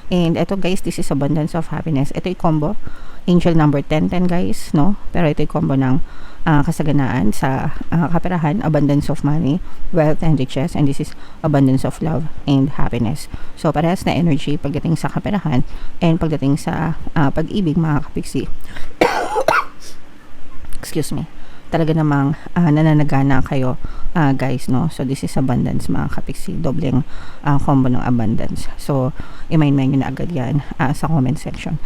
And ito guys, this is abundance of happiness. Ito yung combo. Angel number 1010 guys, no? Pero ito yung combo ng kasaganaan sa kaperahan, abundance of money, wealth and riches, and this is abundance of love and happiness. So parehas na energy pagdating sa kaperahan and pagdating sa pag-ibig mga kapiksi. Excuse me. Talaga namang nananagana kayo guys, no? So this is abundance mga kapiksi, dobleng combo ng abundance. So i-mind nyo na agad yan sa comment section.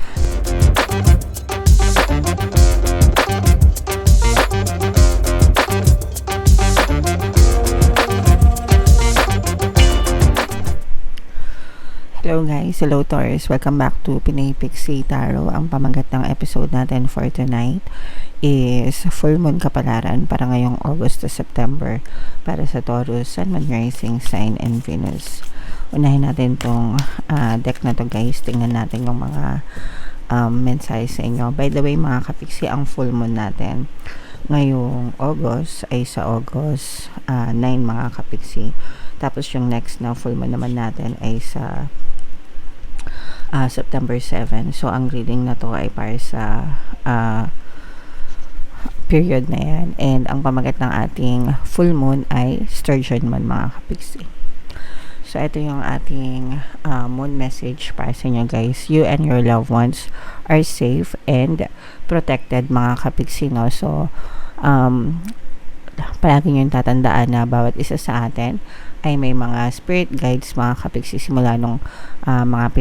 Hello guys, hello Taurus, welcome back to Pinay Pixie Tarot. Ang pamagat ng episode natin for tonight is full moon kapalaran para ngayong August to September para sa Taurus, Sun, Moon, Rising, Sign, and Venus. Unahin natin tong deck na to guys, tingnan natin yung mga mensahe sa inyo. By the way mga kapiksi, ang full moon natin ngayong August ay sa August 9 mga kapiksi. Tapos yung next na full moon naman natin ay sa September 7. So ang reading na to ay para sa period na yan. And ang pamagat ng ating full moon ay Sturgeon Moon mga kapiksi. So ito yung ating moon message para sa inyo guys. You and your loved ones are safe and protected mga kapiksi, no? So palagi nyo yung tatandaan na bawat isa sa atin ay may mga spirit guides mga kapiksi simula nung mga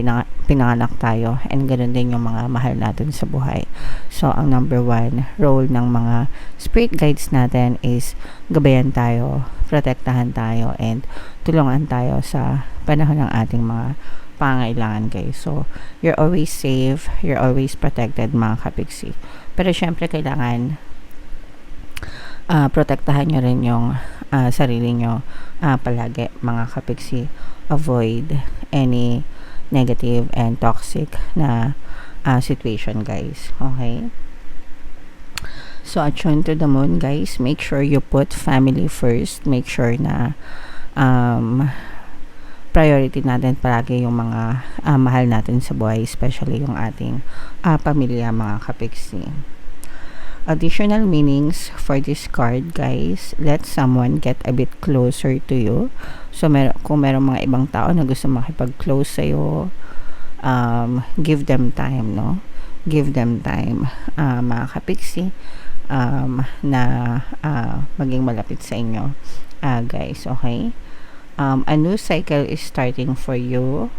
pinanganak tayo, and ganoon din yung mga mahal natin sa buhay. So ang number one role ng mga spirit guides natin is gabayan tayo, protektahan tayo, and tulungan tayo sa panahon ng ating mga pangailangan guys. So you're always safe, you're always protected mga kapiksi. Pero syempre kailangan protektahan nyo rin yung sarili nyo palagi mga kapiksi. Avoid any negative and toxic na situation guys. Okay, so attune to the moon guys, make sure you put family first. Make sure na priority natin palagi yung mga mahal natin sa buhay, especially yung ating pamilya mga kapiksi. Additional meanings for this card guys: let someone get a bit closer to you. So kung merong mga ibang tao na gusto makipag-close sa'yo, give them time, no? Give them time mga kapiksi na maging malapit sa inyo guys. Okay, a new cycle is starting for you,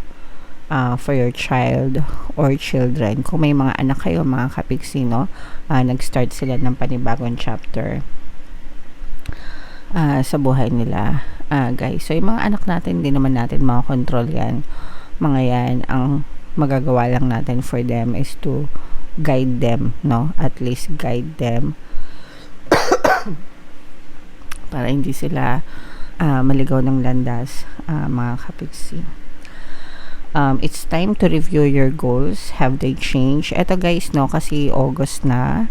for your child or children. Kung may mga anak kayo mga kapiksi, no? Nag-start sila ng panibagong chapter sa buhay nila guys. So yung mga anak natin, hindi naman natin makakontrol yan. Mga yan, ang magagawa lang natin for them is to guide them, no? At least guide them para hindi sila maligaw ng landas mga kapiksi. It's time to review your goals. Have they changed? Ito guys, no, kasi August na,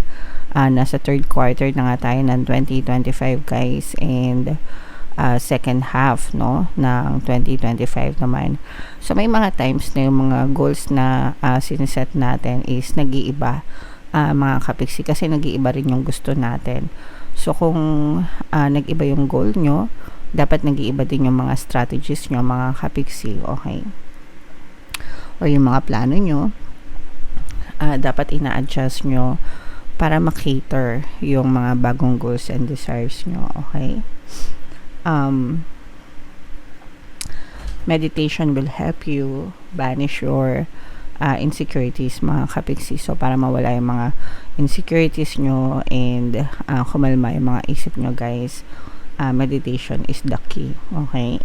nasa third quarter na nga tayo ng 2025 guys, and second half, no, ng 2025 naman. So may mga times na yung mga goals na siniset natin is nag-iiba mga kapiksi, kasi nag-iiba rin yung gusto natin. So kung nag-iba yung goal nyo, dapat nag-iiba din yung mga strategies nyo mga kapiksi. Okay, o yung mga plano nyo, dapat ina-adjust nyo para makater yung mga bagong goals and desires nyo. Okay, meditation will help you banish your insecurities mga kapiksi. So para mawala yung mga insecurities nyo and kumalma yung mga isip nyo guys, meditation is the key. Okay,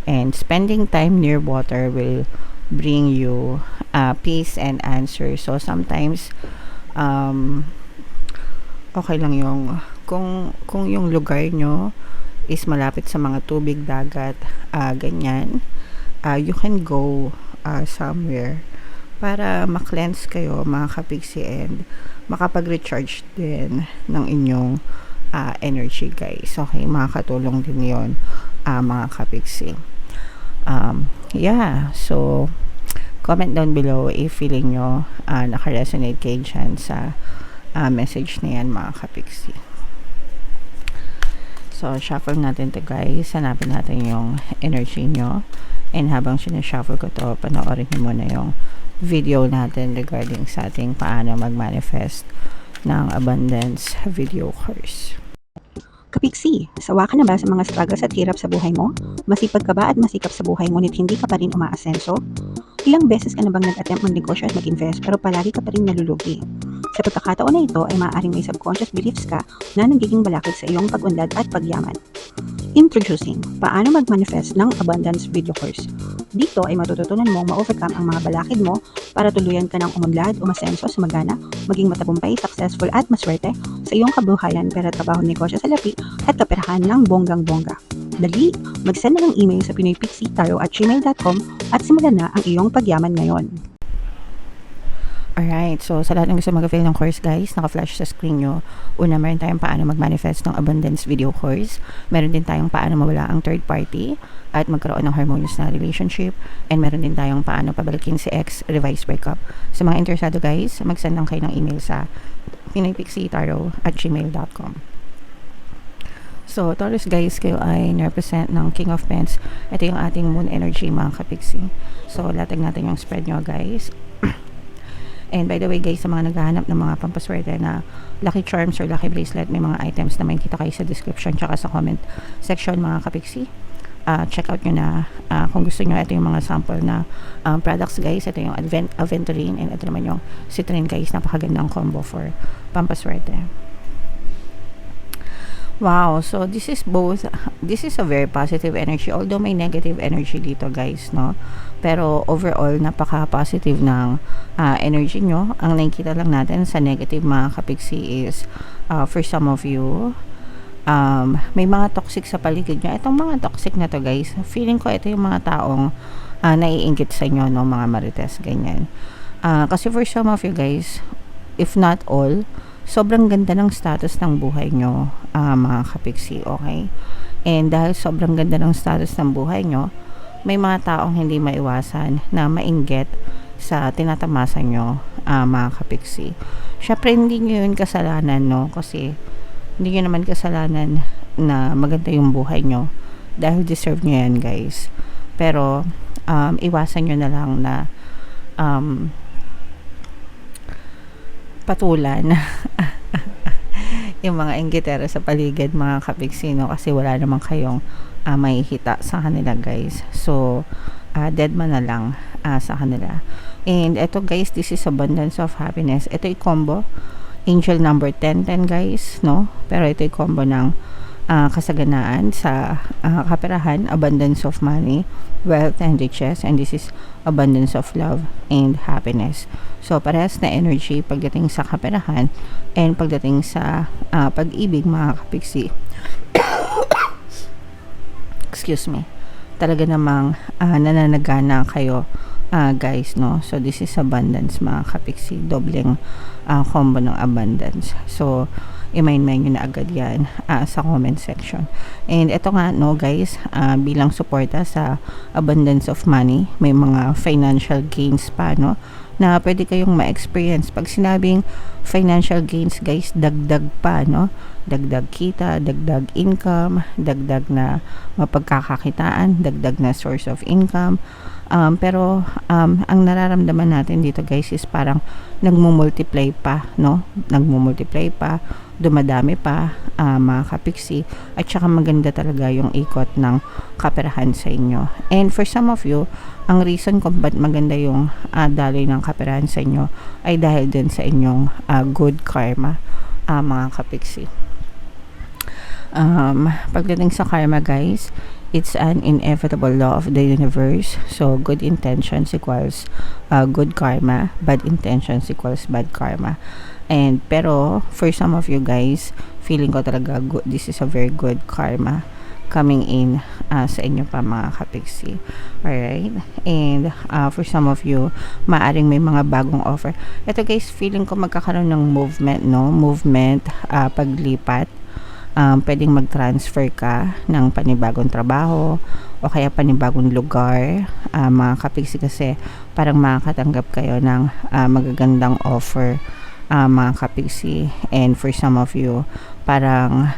and spending time near water will bring you peace and answers. So sometimes okay lang yung kung yung lugar nyo is malapit sa mga tubig, dagat, ganyan, you can go somewhere para ma-cleanse kayo mga kapiksi, and makapag-recharge din ng inyong energy guys. Okay, makakatulong din yon mga kapiksi. Yeah, so Comment down below if feeling nyo naka-resonate kayo dyan sa message na yan, mga kapiksi. So, shuffle natin to guys. Hanapin natin yung energy nyo. And habang sinashuffle ko to, panoorin nyo muna yung video natin regarding sa ating paano mag-manifest ng abundance video course. Kapiksi, sawa ka na ba sa mga struggles at hirap sa buhay mo? Masipag ka ba at masikap sa buhay ngunit hindi ka pa rin umaasenso? Ilang beses ka na bang nag-attempt magnegosyo at mag-invest pero palagi ka pa rin nalulugi? Sa pagkakataon na ito ay maaaring may subconscious beliefs ka na nagiging balakid sa iyong pag-unlad at pagyaman. Introducing, paano mag-manifest ng abundance video course. Dito ay matututunan mong ma-overcome ang mga balakid mo para tuluyan ka ng umunlad, umasenso, sumagana, maging matagumpay, successful at maswerte sa iyong kabuhayan, pera, trabaho, negosyo sa lapi at kaperahan ng bonggang-bongga. Dali, mag-send na ng email sa pinoypixie@gmail.com at simulan na ang iyong pagyaman ngayon. Alright, so sa lahat ng gusto mag-avail ng course guys, naka-flash sa screen nyo. Una, meron tayong paano mag-manifest ng abundance video course. Meron din tayong paano mawala ang third party at magkaroon ng harmonious na relationship. And meron din tayong paano pabalikin si ex, revise breakup. Sa mga interesado guys, mag-send lang kayo ng email sa pinoypixie@gmail.com. So, Taurus guys, kayo ay represent ng King of Pents. Ito yung ating moon energy, mga kapiksi. So, latag natin yung spread nyo guys. And by the way guys, sa mga naghahanap ng mga pampaswerte na lucky charms or lucky bracelet, may mga items na makikita kayo sa description tsaka sa comment section, mga kapiksi. Check out nyo na kung gusto nyo. Ito yung mga sample na products guys. Ito yung Aventurine and ito naman yung Citrine guys. Napakagandang combo for pampaswerte. Wow, so this is a very positive energy, although may negative energy dito guys, no? Pero overall, napaka-positive ng energy nyo. Ang nakikita lang natin sa negative, mga kapiksi, is for some of you, may mga toxic sa paligid nyo. Itong mga toxic na to guys, feeling ko ito yung mga taong naiinggit sa inyo, no, mga marites, ganyan. Kasi for some of you guys, if not all, sobrang ganda ng status ng buhay nyo, mga kapiksi, okay? And dahil sobrang ganda ng status ng buhay nyo, may mga taong hindi maiwasan na mainggit sa tinatamasa nyo, mga kapiksi. Syempre, hindi nyo yun kasalanan, no? Kasi hindi nyo naman kasalanan na maganda yung buhay nyo. Dahil deserve nyo yan, guys. Pero, iwasan nyo na lang na patulan yung mga inggitero sa paligid, mga kapiksino, kasi wala naman kayong mahihita sa kanila guys. So dead man na lang sa kanila. And ito guys, this is abundance of happiness. Ito yung combo angel number 1010 guys, no? Pero ito yung combo ng kasaganaan sa kaperahan, abundance of money, wealth and riches, and this is abundance of love and happiness. So parehas na energy pagdating sa kaperahan and pagdating sa pag-ibig, mga kapiksi. Excuse me. Talaga namang nananagana kayo guys, no? So this is abundance, mga kapiksi. Dobleng combo ng abundance. So i-mind nyo na agad yan sa comment section. And ito nga, no guys, bilang suporta sa abundance of money, may mga financial gains pa, no, na pwede kayong ma-experience. Pag sinabing financial gains guys, dagdag pa, no? Dagdag kita, dagdag income, dagdag na mapagkakakitaan, dagdag na source of income. Pero ang nararamdaman natin dito guys is parang nagmumultiply pa, no? Nagmumultiply pa, dumadami pa, mga kapiksi, at saka maganda talaga yung ikot ng kaperahan sa inyo. And for some of you, ang reason kung ba't maganda yung daloy ng kaperahan sa inyo ay dahil din sa inyong good karma, mga kapiksi. Pagdating sa karma guys, it's an inevitable law of the universe. So good intentions equals good karma, bad intentions equals bad karma. And pero for some of you guys, feeling ko talaga this is a very good karma coming in sa inyo pa, mga kapiksi. Alright? And for some of you, maaring may mga bagong offer. Ito guys, feeling ko magkakaroon ng movement, no? Movement, paglipat. Pwedeng mag-transfer ka ng panibagong trabaho o kaya panibagong lugar, mga kapiksi, kasi parang makakatanggap kayo ng magagandang offer, mga kapiksi. And for some of you, parang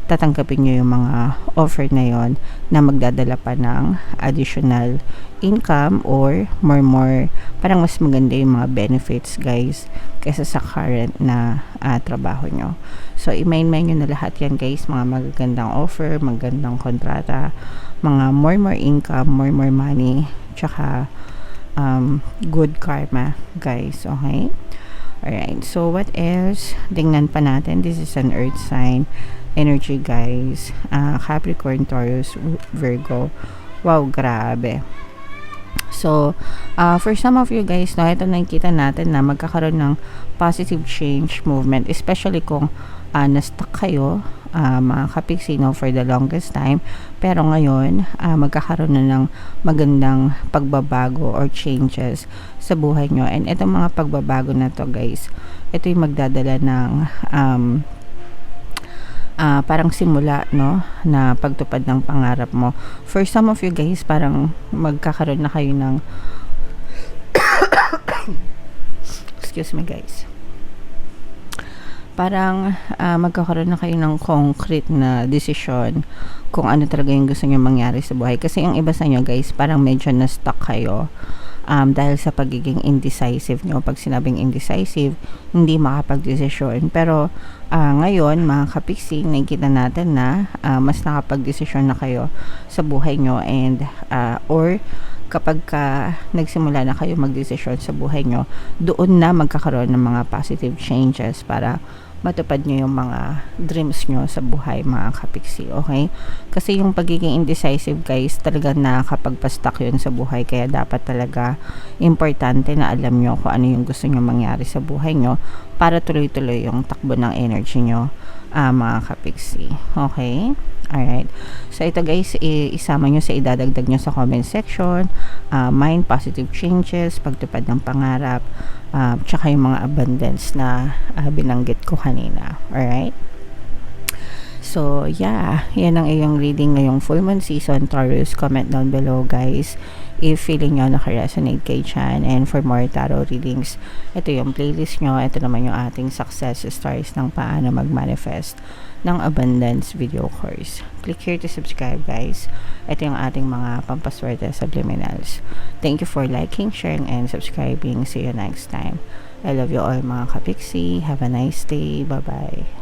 tatanggapin nyo yung mga offer na yon na magdadala pa ng additional income or more, parang mas maganda yung mga benefits, guys, kaysa sa current na trabaho nyo. So i-main-main nyo na lahat yan, guys, mga magagandang offer, magandang kontrata, mga more income, more money, tsaka good karma, guys. Okay? Alright, so what else? Tingnan pa natin. This is an earth sign energy, guys. Capricorn, Taurus, Virgo. Wow, grabe. So, for some of you guys, no, ito nakikita natin na magkakaroon ng positive change movement, especially kung na-stuck kayo, mga kapiksi, no, for the longest time. Pero ngayon, magkakaroon na ng magandang pagbabago or changes sa buhay nyo. And itong mga pagbabago na to, guys, ito yung magdadala ng parang simula, no, na pagtupad ng pangarap mo. For some of you guys, parang magkakaroon na kayo ng excuse me, guys, parang magkakaroon na kayo ng concrete na decision kung ano talaga yung gusto nyo mangyari sa buhay. Kasi yung iba sa nyo, guys, parang medyo na-stuck kayo dahil sa pagiging indecisive nyo. Pag sinabing indecisive, hindi makapag-desisyon. Pero ngayon, mga kapiksi, nakikita natin na mas nakapag-desisyon na kayo sa buhay nyo, and or kapag nagsimula na kayo mag-desisyon sa buhay nyo, doon na magkakaroon ng mga positive changes para matupad nyo yung mga dreams nyo sa buhay, mga kapiksi. Okay? Kasi yung pagiging indecisive, guys, talagang nakakapagpa-stuck yun sa buhay. Kaya dapat talaga importante na alam nyo kung ano yung gusto nyo mangyari sa buhay nyo para tuloy-tuloy yung takbo ng energy nyo, mga kapiksi. Okay? Alright. So, ito, guys, isama nyo sa idadagdag nyo sa comment section. Mind positive changes, pagtupad ng pangarap, tsaka yung mga abundance na binanggit ko kanina. Alright? So, yeah. Yan ang iyong reading ngayong full moon season, Taurus. Comment down below, guys, if feeling nyo naka-resonate kay Chan. And for more tarot readings, ito yung playlist nyo. Ito naman yung ating success stories ng paano mag-manifest ng abundance video course. Click here to subscribe, guys. Ito yung ating mga pampaswerte subliminals. Thank you for liking, sharing, and subscribing. See you next time. I love you all, mga kapiksi. Have a nice day. Bye-bye.